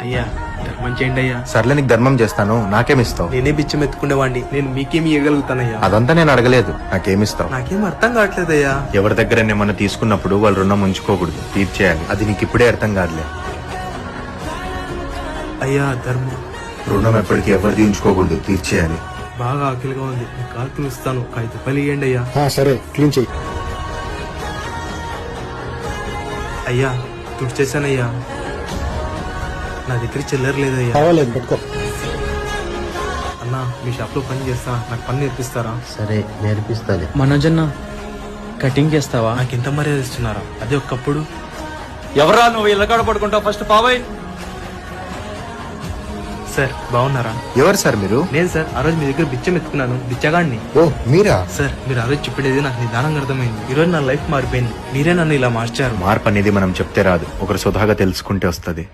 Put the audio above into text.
అయ్యా ధర్మం చేయండి అయ్యా. సర్లే నీకు ధర్మం చేస్తాను, నాకేమిస్తావు? నేనే బిచ్చం ఎత్తుకునేవాడిని, నేను మీకేమి ఇవ్వగలుగుతానయ్యా? అదంతా నేను అడగలేదు, నాకేమిస్తావు? నాకేం అర్థం కావట్లేదయ్యా. ఎవరి దగ్గర ఏమన్నా తీసుకున్నప్పుడు వాళ్ళు రుణం ఉంచుకోకూడదు, తీర్చేయాలి. అది నీకు ఇప్పుడే అర్థం కాదులే. అయ్యా ధర్మం. రుణం ఎప్పటికీ ఎవరిది ఉంచుకోకూడదు, తీర్చేయాలి. బాగా ఆకలిగా ఉంది, నేను కాలు పిలుస్తాను, 5 రూపాయలు ఇవ్వండి అయ్యా. సరే క్లీన్ చెయ్యి. అయ్యా తుడిచేశానయ్యా, నా దగ్గర చిల్లర లేదయ్యా. పర్వాలేదు పెట్టుకో. అన్నా మీ షాప్ లో పని చేస్తా, నాకు పని నేర్పిస్తారా? సరే నేర్పిస్తాలే. మనోజన్న కటింగ్ చేస్తావా? నాకు ఇంత మర్యాద ఇస్తున్నారా? అదే ఒకప్పుడు. ఎవరా నువ్వు ఇళ్ళకాడ పడుకుంటావు? ఫస్ట్ పావయ్. సార్ బాగున్నారా? ఎవరు సార్ మీరు? నేను సార్ ఆ రోజు మీ దగ్గర బిచ్చం ఎత్తుకున్నాను, బిచ్చగాడిని. ఓ మీరా? సార్ మీరు ఆ రోజు చెప్పేది నాకు నిదానంగా అర్థమైంది. ఈ రోజు నా లైఫ్ మారిపోయింది, మీరే నన్ను ఇలా మార్చారు. మార్పు అనేది మనం చెప్తే రాదు, ఒకరు సుధాగా తెలుసుకుంటే వస్తది.